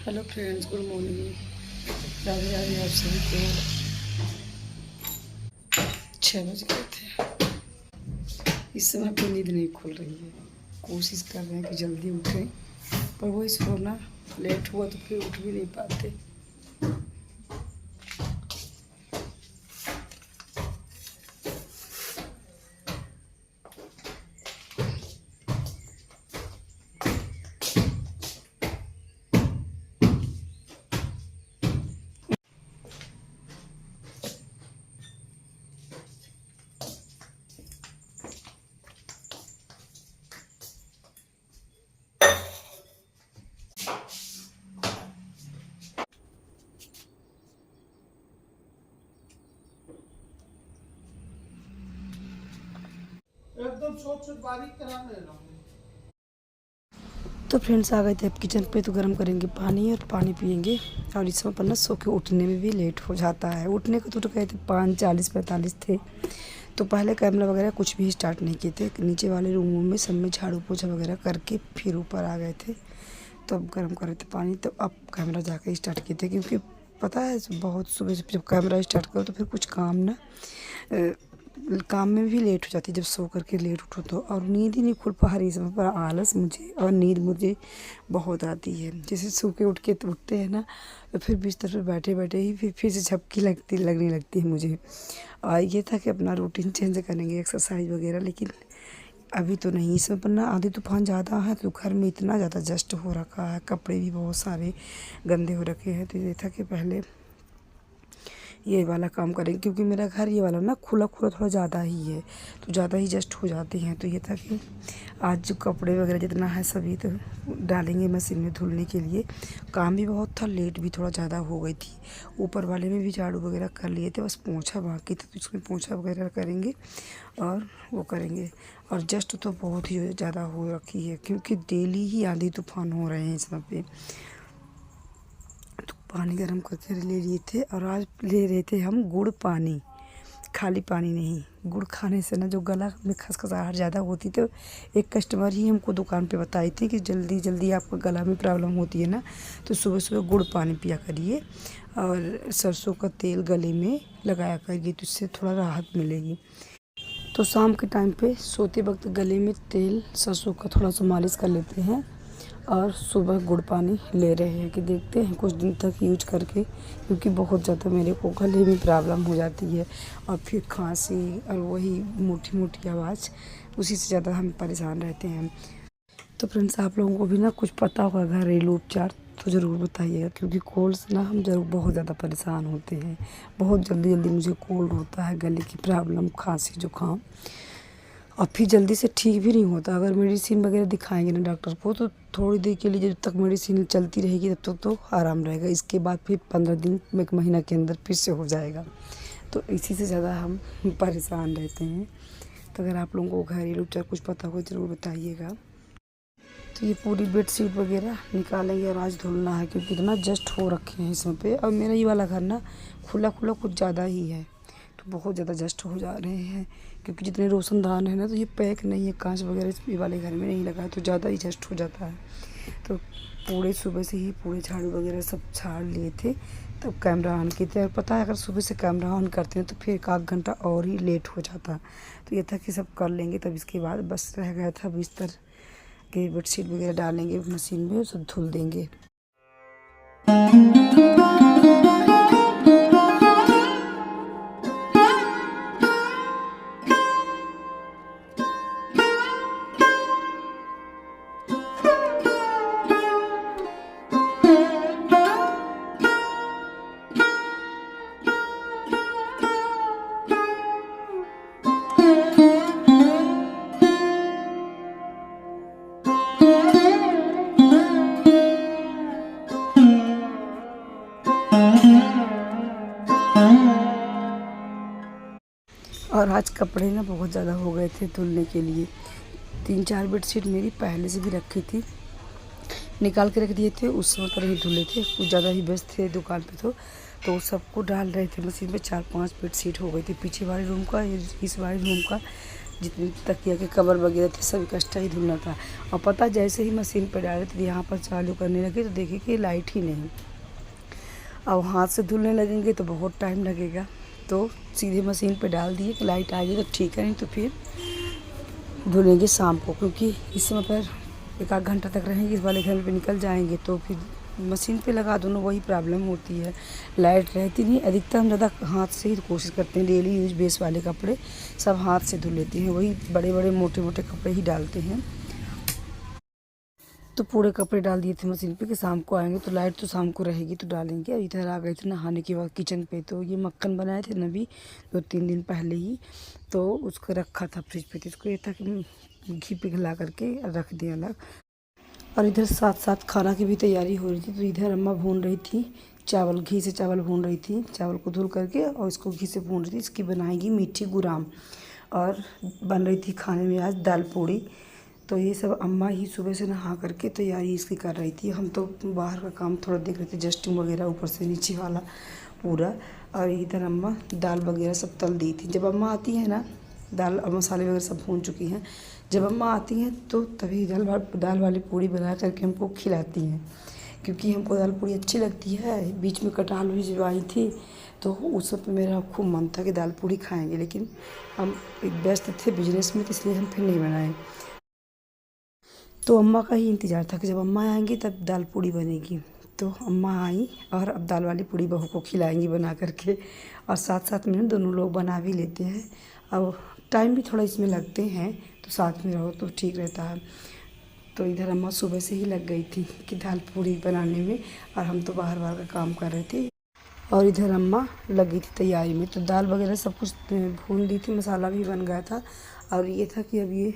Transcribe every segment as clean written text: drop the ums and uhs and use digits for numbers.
Hello friends, good morning. Radhe Radhe आप सभी को। 6 बज गए थे। इस समय कोई नींद नहीं खुल रही है। कोशिश कर रहे हैं कि जल्दी उठें, पर वही सोना लेट हुआ तो फिर उठ भी नहीं पाते। एकदम छोट छोट बारीक करा लेना। तो फ्रेंड्स आ गए थे अब किचन पे, तो गर्म करेंगे पानी और पानी पियेंगे। और इस समय पर ना सो के उठने में भी लेट हो जाता है। उठने को तो गए थे 5:40-45 थे। तो पहले कैमरा वगैरह कुछ भी स्टार्ट नहीं किए थे। नीचे वाले रूमों में सब में झाड़ू पोछा वगैरह करके फिर ऊपर आ गए थे। तो अब गर्म कर रहे थे पानी, तो अब कैमरा जाके स्टार्ट किए थे। क्योंकि पता है बहुत सुबह से जब कैमरा स्टार्ट करो तो फिर कुछ काम ना काम में भी लेट हो जाती है। जब सो करके लेट उठो तो, और नींद ही नहीं खुल पा रही समय पर। आलस मुझे और नींद मुझे बहुत आती है। जैसे सो के उठ के तो उठते हैं ना, तो फिर बिस्तर पर बैठे बैठे ही फिर से झपकी लगने लगती है मुझे। और ये था कि अपना रूटीन चेंज करेंगे, एक्सरसाइज वगैरह, लेकिन अभी तो नहीं। इस समय पर ना आंधी तूफान ज़्यादा है, तो घर में इतना ज़्यादा डस्ट हो रखा है, कपड़े भी बहुत सारे गंदे हो रखे हैं। तो ये था कि पहले ये वाला काम करेंगे, क्योंकि मेरा घर ये वाला ना खुला खुला थोड़ा ज़्यादा ही है, तो ज़्यादा ही जस्ट हो जाते हैं। तो ये था कि आज जो कपड़े वगैरह जितना है सभी तो डालेंगे मशीन में धुलने के लिए। काम भी बहुत था, लेट भी थोड़ा ज़्यादा हो गई थी। ऊपर वाले में भी झाड़ू वगैरह कर लिए थे, बस पोंछा बाकी था, तो उसमें पोंछा वगैरह करेंगे और वो करेंगे। और जस्ट तो बहुत ही ज़्यादा हो रखी है, क्योंकि डेली ही आंधी तूफान हो रहे हैं इस समय पे। तो पानी गर्म करके ले लिए थे, और आज ले रहे थे हम गुड़ पानी, खाली पानी नहीं। गुड़ खाने से ना जो गला में खसखसाहट ज़्यादा होती, तो एक कस्टमर ही हमको दुकान पे बताई थी कि जल्दी जल्दी आपको गला में प्रॉब्लम होती है ना, तो सुबह सुबह गुड़ पानी पिया करिए और सरसों का तेल गले में लगाया करिए, तो इससे थोड़ा राहत मिलेगी। तो शाम के टाइम पे सोते वक्त गले में तेल सरसों का थोड़ा सा मालिश कर लेते हैं, और सुबह गुड़ पानी ले रहे हैं कि देखते हैं कुछ दिन तक यूज करके, क्योंकि बहुत ज़्यादा मेरे को गले में प्रॉब्लम हो जाती है, और फिर खांसी और वही मोटी मोटी आवाज़, उसी से ज़्यादा हम परेशान रहते हैं। तो फ्रेंड्स, आप लोगों को भी ना कुछ पता होगा घरेलू उपचार तो ज़रूर बताइएगा, क्योंकि कोल्ड से ना हम ज़रूर बहुत ज़्यादा परेशान होते हैं। बहुत जल्दी जल्दी मुझे कोल्ड होता है, गले की प्रॉब्लम, खांसी जुकाम, और फिर जल्दी से ठीक भी नहीं होता। अगर मेडिसिन वगैरह दिखाएंगे ना डॉक्टर को, तो थोड़ी देर के लिए जब तक मेडिसिन चलती रहेगी तब तक तो आराम रहेगा। इसके बाद फिर 15 दिन, एक महीना के अंदर फिर से हो जाएगा। तो इसी से ज़्यादा हम परेशान रहते हैं। तो अगर आप लोगों को घरेलू उपचार कुछ पता हो ज़रूर बताइएगा। तो ये पूरी बेडशीट वगैरह निकालेंगे और आज धुलना है, क्योंकि इतना जस्ट हो रखे हैं इसमें पे। और मेरा ये वाला घर ना खुला खुला कुछ ज़्यादा ही है, तो बहुत ज़्यादा जस्ट हो जा रहे हैं। क्योंकि जितने रोशनदान है ना, तो ये पैक नहीं है, कांच वगैरह ये वाले घर में नहीं लगा है, तो ज़्यादा ही जस्ट हो जाता है। तो पूरे सुबह से ही पूरे झाड़ू वगैरह सब झाड़ लिए थे, तब कैमरा ऑन किए थे। और पता है, अगर सुबह से कैमरा ऑन करते हैं तो फिर 1 घंटा और ही लेट हो जाता। तो ये था कि सब कर लेंगे, तब इसके बाद बस रह गया था बिस्तर के बेडशीट वगैरह डालेंगे मशीन में, सब धुल देंगे। और आज कपड़े ना बहुत ज़्यादा हो गए थे धुलने के लिए। 3-4 बेडशीट मेरी पहले से भी रखी थी, निकाल के रख दिए थे, उस समय पर ही धुले थे। कुछ ज़्यादा ही व्यस्त थे दुकान पे, तो सबको डाल रहे थे मशीन में। 4-5 बेडशीट हो गई थी, पीछे वाले रूम का, इस वाले रूम का, जितनी तकिया के कवर वगैरह थे सब इकट्ठा ही धुलना था। और पता जैसे ही मशीन पर डाले तो यहाँ पर चालू करने लगे तो देखे कि लाइट ही नहीं। अब हाथ से धुलने लगेंगे तो बहुत टाइम लगेगा, तो सीधे मशीन पे डाल दिए कि लाइट आ गई तो ठीक है, नहीं तो फिर धुलेंगे शाम को, क्योंकि इस समय पर 1 आध घंटा तक रहेंगे, इस वाले घर पे निकल जाएंगे तो फिर मशीन पे लगा दो ना, वही प्रॉब्लम होती है। लाइट रहती नहीं, अधिकतर हम ज़्यादा हाथ से ही कोशिश करते हैं। डेली यूज बेस वाले कपड़े सब हाथ से धुल लेते हैं, वही बड़े बड़े मोटे मोटे कपड़े ही डालते हैं। तो पूरे कपड़े डाल दिए थे मशीन पे कि शाम को आएंगे तो लाइट तो शाम को रहेगी तो डालेंगे। और इधर आ गए थे नहाने के बाद किचन पे, तो ये मक्खन बनाए थे ना अभी 2-3 दिन पहले ही, तो उसको रखा था फ्रिज पे, तो इसको ये था कि घी पिघला करके रख दिया अलग। और इधर साथ साथ खाना की भी तैयारी हो रही थी। तो इधर अम्मा भून रही थी चावल, घी से चावल भून रही थी, चावल को धुल करके और इसको घी से भून रही थी। इसकी बनाएगी मीठी गुराम, और बन रही थी खाने में आज दाल पूड़ी। तो ये सब अम्मा ही सुबह से नहा करके तैयारी इसकी कर रही थी। हम तो बाहर का काम थोड़ा देख रहे थे, जस्टिंग वगैरह ऊपर से नीचे वाला पूरा। और इधर अम्मा दाल वगैरह सब तल दी थी। जब अम्मा आती है ना, दाल और मसाले वगैरह सब भून चुकी हैं, जब अम्मा आती हैं तो तभी दाल वाली पूड़ी बना करके हमको खिलाती हैं, क्योंकि हमको दाल पूड़ी अच्छी लगती है। बीच में कटहल भी जब आई थी तो उस वक्त मेरा खूब मन था कि दाल पूड़ी खाएंगे, लेकिन हम व्यस्त थे बिजनेस में, तो इसलिए हम फिर नहीं बनाए। तो अम्मा का ही इंतज़ार था कि जब अम्मा आएंगी तब दाल पूड़ी बनेगी। तो अम्मा आई और अब दाल वाली पूड़ी बहू को खिलाएंगी बना करके, और साथ साथ में दोनों लोग बना भी लेते हैं। अब टाइम भी थोड़ा इसमें लगते हैं, तो साथ में रहो तो ठीक रहता है। तो इधर अम्मा सुबह से ही लग गई थी कि दाल पूड़ी बनाने में, और हम तो बाहर बाहर का काम कर रहे थे। और इधर अम्मा लगी थी तैयारी में, तो दाल वगैरह सब कुछ भून दी थी, मसाला भी बन गया था। और ये था कि अब ये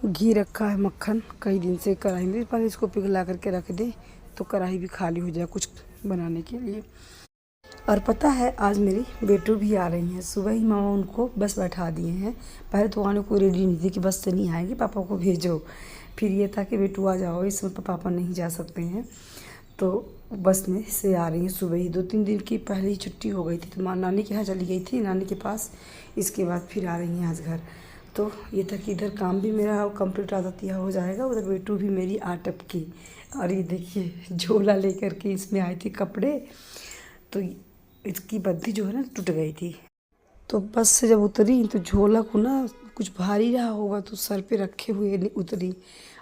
घी रखा है मक्खन कई दिन से कढ़ाई में, पर इसको पिघला करके रख दे तो कढ़ाई भी खाली हो जाए कुछ बनाने के लिए। और पता है आज मेरी बेटू भी आ रही हैं। सुबह ही मामा उनको बस बैठा दिए हैं। पहले तो आने को रेडी नहीं थी कि बस से नहीं आएगी, पापा को भेजो। फिर ये था कि बेटू आ जाओ, इस समय पापा नहीं जा सकते हैं, तो बस में से आ रही हैं सुबह ही। 2-3 दिन की पहले ही छुट्टी हो गई थी, तो माँ नानी के यहाँ चली गई थी, नानी के पास। इसके बाद फिर आ रही हैं आज घर। तो ये था कि इधर काम भी मेरा कंप्लीट आधा हो जाएगा, उधर बेटू भी मेरी आटप की। और ये देखिए झोला लेकर के इसमें आई थी कपड़े, तो इसकी बद्दी जो है ना टूट गई थी। तो बस से जब उतरी तो झोला को ना कुछ भारी रहा होगा तो सर पे रखे हुए उतरी,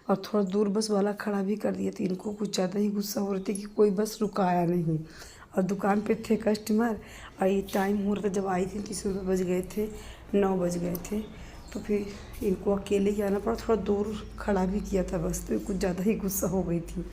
और थोड़ा दूर बस वाला खड़ा भी कर दिया। तो इनको कुछ ज़्यादा ही गुस्सा हो रही थी कि कोई बस रुकाया नहीं, और दुकान पे थे कस्टमर। और ये टाइम हो रहा था, जब आई थी तो सुबह बज गए थे 9 बज गए थे। तो फिर इनको अकेले ही आना पड़ा, थोड़ा दूर खड़ा भी किया था बस, तो कुछ ज़्यादा ही गुस्सा हो गई थी।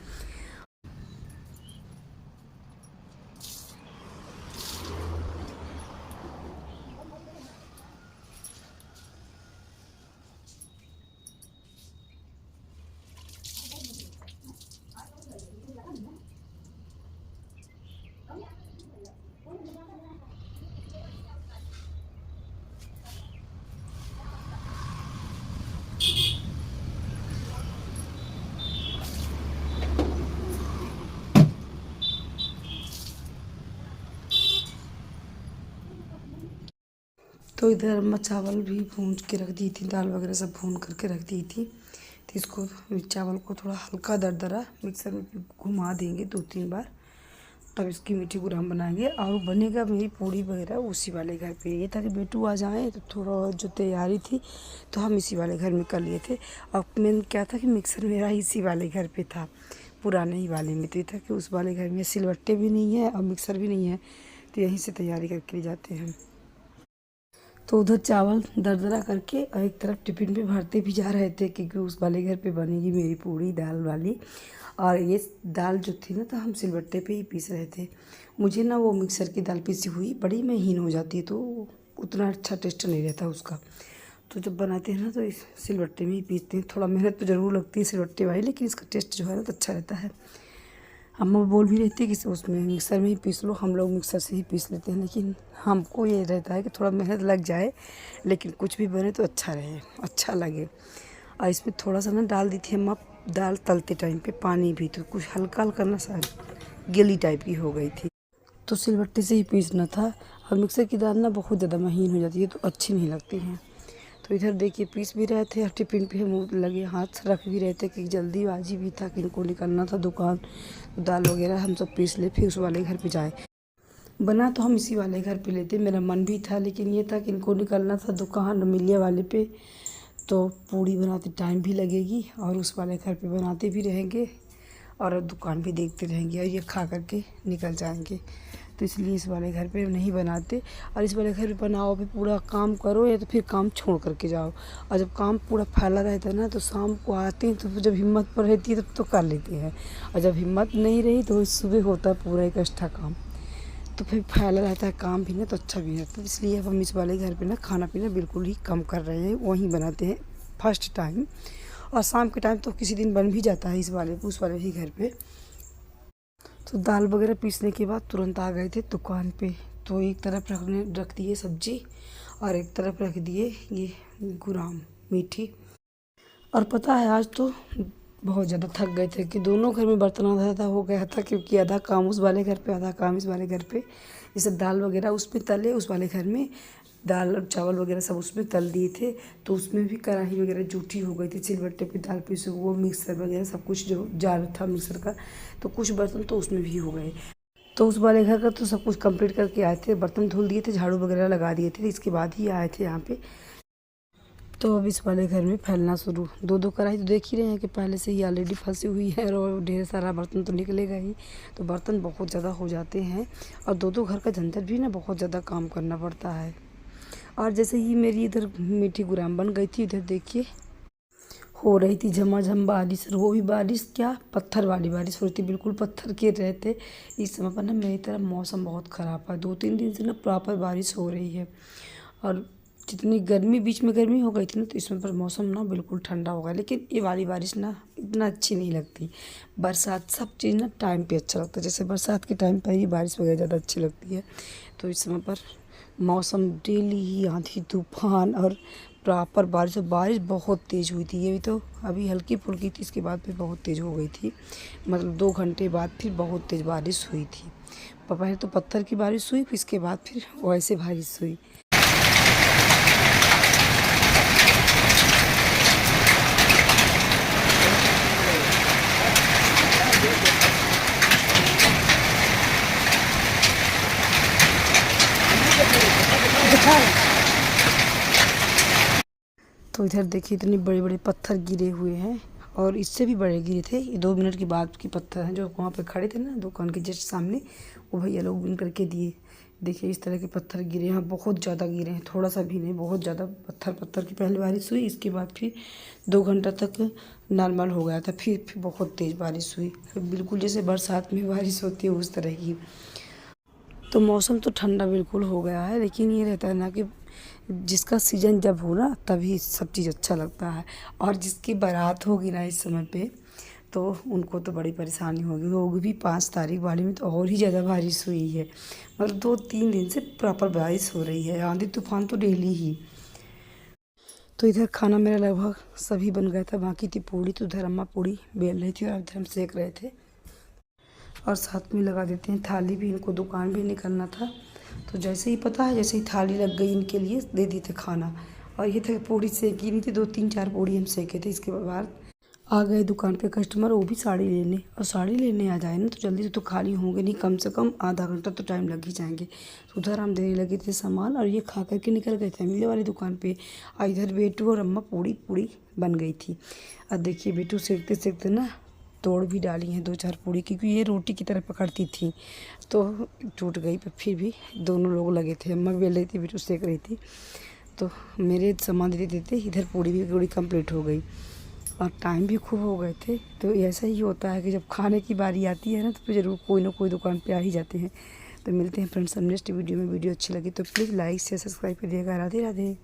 तो इधर अम्मा चावल भी भून के रख दी थी, दाल वगैरह सब भून करके रख दी थी। तो इसको चावल को थोड़ा हल्का दरदरा मिक्सर में घुमा देंगे 2-3 बार, तब इसकी मीठी गुराम बनाएंगे। और बनेगा मेरी पूड़ी वगैरह उसी वाले घर पे। ये था कि बेटू आ जाए, तो थोड़ा जो तैयारी थी तो हम इसी वाले घर में कर लिए थे। और मेन क्या था कि मिक्सर मेरा इसी वाले घर पे था, पुराने ही वाले में। तो ये था कि उस वाले घर में सिलवट्टे भी नहीं है और मिक्सर भी नहीं है, तो यहीं से तैयारी करके ले जाते हैं। तो उधर चावल दरदरा करके और एक तरफ टिफ़िन पे भरते भी जा रहे थे, क्योंकि उस वाले घर पे बनेगी मेरी पूड़ी दाल वाली। और ये दाल जो थी ना, तो हम सिलबट्टे पे ही पीस रहे थे। मुझे ना वो मिक्सर की दाल पीसी हुई बड़ी महीन हो जाती है, तो उतना अच्छा टेस्ट नहीं रहता उसका। तो जब बनाते हैं ना तो इस सिलबट्टे में ही पीसते हैं। थोड़ा मेहनत तो ज़रूर लगती है सिलबट्टे वाली, लेकिन इसका टेस्ट जो है ना तो अच्छा रहता है। अम्मा बोल भी रहती है कि उसमें मिक्सर में ही पीस लो, हम लोग मिक्सर से ही पीस लेते हैं, लेकिन हमको ये रहता है कि थोड़ा मेहनत लग जाए, लेकिन कुछ भी बने तो अच्छा रहे, अच्छा लगे। और इसमें थोड़ा सा ना डाल दी थी अम्मा दाल तलते टाइम पे पानी भी, तो कुछ हल्का हल्का ना सा गीली टाइप की हो गई थी। तो सिलबट्टे से ही पीसना था। और मिक्सर की दाल ना बहुत ज़्यादा महीन हो जाती है तो अच्छी नहीं लगती है। तो इधर देखिए पीस भी रहे थे और टिफिन पे मुँह लगे हाथ रख भी रहे थे कि जल्दीबाजी भी था कि इनको निकलना था दुकान। तो दाल वगैरह हम सब पीस ले फिर उस वाले घर पे जाए। बना तो हम इसी वाले घर पे लेते, मेरा मन भी था, लेकिन ये था कि इनको निकलना था दुकान मिलिया वाले पे, तो पूड़ी बनाते टाइम भी लगेगी और उस वाले घर पे बनाते भी रहेंगे और दुकान भी देखते रहेंगे और ये खा करके निकल जाएंगे। तो इसलिए इस वाले घर पे नहीं बनाते। और इस वाले घर पे बनाओ भी पूरा काम करो या तो फिर काम छोड़ करके जाओ। और जब काम पूरा फैला रहता है ना तो शाम को आते हैं तो जब हिम्मत पर रहती है तब तो कर लेते हैं, और जब हिम्मत नहीं रही तो सुबह होता है पूरा इकट्ठा काम, तो फिर फैला रहता है काम भी ना तो अच्छा भी रहता है। इसलिए अब हम इस वाले घर पे ना खाना पीना बिल्कुल ही कम कर रहे हैं, वहीं बनाते हैं फर्स्ट टाइम। और शाम के टाइम तो किसी दिन बन भी जाता है उस वाले ही घर पे। तो दाल वगैरह पीसने के बाद तुरंत आ गए थे दुकान पे। तो एक तरफ रख दिए सब्जी और एक तरफ रख दिए ये गुराम मीठी। और पता है आज तो बहुत ज़्यादा थक गए थे कि दोनों घर में बर्तन आधा हो गया था, क्योंकि आधा काम उस वाले घर पे आधा काम इस वाले घर पे। ये सब दाल वगैरह उसमें तले, उस वाले घर में दाल और चावल वगैरह सब उसमें तल दिए थे, तो उसमें भी कढ़ाई वगैरह जूठी हो गई थी। सिलबट्टे पे दाल पीसे वो मिक्सर वगैरह सब कुछ जो जार था मिक्सर का, तो कुछ बर्तन तो उसमें भी हो गए। तो उस वाले घर का तो सब कुछ कंप्लीट करके आए थे, बर्तन धुल दिए थे, झाड़ू वगैरह लगा दिए थे, इसके बाद ही आए थे यहाँ पे। तो अब इस वाले घर में फैलना शुरू, दो कढ़ाई तो देख ही रहे हैं कि पहले से ही ऑलरेडी फंसी हुई है और ढेर सारा बर्तन तो निकलेगा ही। तो बर्तन बहुत ज़्यादा हो जाते हैं और दो घर का झंझट भी ना बहुत ज़्यादा काम करना पड़ता है। और जैसे ही मेरी इधर मीठी गुराम बन गई थी, इधर देखिए हो रही थी झमाझम बारिश, और वो भी बारिश क्या पत्थर वाली बारिश हो रही थी, बिल्कुल पत्थर गिर रहे थे। इस समय पर ना मेरी तरफ मौसम बहुत ख़राब है, 2-3 दिन से ना प्रॉपर बारिश हो रही है। और जितनी गर्मी बीच में गर्मी हो गई थी ना, तो इसमें पर मौसम ना बिल्कुल ठंडा हो गया। लेकिन ये वाली बारिश ना इतना अच्छी नहीं लगती। बरसात सब चीज़ ना टाइम पे अच्छा लगता है, जैसे बरसात के टाइम पर ही बारिश वगैरह ज़्यादा अच्छी लगती है। तो इस समय पर मौसम डेली ही आंधी तूफान और प्रॉपर बारिश, और बारिश बहुत तेज़ हुई थी। ये भी तो अभी हल्की फुल्की थी, इसके बाद फिर बहुत तेज़ हो गई थी। मतलब 2 घंटे बाद फिर बहुत तेज़ बारिश हुई थी। पहले तो पत्थर की बारिश हुई, फिर इसके बाद फिर वैसे बारिश हुई। तो इधर देखिए इतने बड़े बड़े पत्थर गिरे हुए हैं, और इससे भी बड़े गिरे थे। ये 2 मिनट के बाद के पत्थर हैं, जो वहाँ पे खड़े थे ना दुकान के जस्ट सामने, वो भैया लोग बिन करके दिए। देखिए इस तरह के पत्थर गिरे हैं, बहुत ज़्यादा गिरे हैं, थोड़ा सा भी नहीं, बहुत ज़्यादा पत्थर की पहले बारिश हुई, इसके बाद फिर 2 घंटा तक नॉर्मल हो गया था, फिर बहुत तेज़ बारिश हुई, बिल्कुल जैसे बरसात में बारिश होती है उस तरह की। तो मौसम तो ठंडा बिल्कुल हो गया है, लेकिन ये रहता है ना कि जिसका सीज़न जब हो ना तभी सब चीज़ अच्छा लगता है। और जिसकी बारात होगी ना इस समय पे, तो उनको तो बड़ी परेशानी होगी भी। 5 तारीख वाली में तो और ही ज़्यादा बारिश हुई है, मतलब 2-3 दिन से प्रॉपर बारिश हो रही है, आंधी तूफान तो डेली ही। तो इधर खाना मेरा लगभग सभी बन गया था, बाकी थी पूड़ी, तो उधर अम्मा पूड़ी बेल रही थी और इधर हम सेक रहे थे। और साथ में लगा देते हैं थाली भी, इनको दुकान भी निकलना था। तो जैसे ही पता है, जैसे ही थाली लग गई इनके लिए दे दी थे खाना। और ये था पूड़ी सेकी नहीं थी, 2-3-4 पूड़ी हम सेके थे। इसके बाद आ गए दुकान पे कस्टमर, वो भी साड़ी लेने, और साड़ी लेने आ जाए ना तो जल्दी से तो खाली होंगे नहीं, कम से कम आधा घंटा तो टाइम लग ही जाएंगे। तो उधर हम देने लगे थे सामान, और ये खा करके निकल गए थे अमीले वाली दुकान पे। और इधर बेटू और अम्मा पूड़ी बन गई थी। और देखिए बेटू सेकते सेकते ना तोड़ भी डाली हैं 2-4 पूड़ी, क्योंकि ये रोटी की तरह पकड़ती थी तो टूट गई। पर फिर भी दोनों लोग लगे थे, अम्मा बेल रही थी, बेटू सेक रही थी। तो मेरे सामान देते देते इधर पूड़ी कंप्लीट हो गई, और टाइम भी खूब हो गए थे। तो ऐसा ही होता है कि जब खाने की बारी आती है ना, तो फिर ज़रूर कोई ना कोई दुकान पे आ ही जाते हैं। तो मिलते हैं फ्रेंड्स नेक्स्ट वीडियो में। वीडियो अच्छी लगी तो प्लीज़ लाइक शेयर सब्सक्राइब करिएगा। राधे राधे।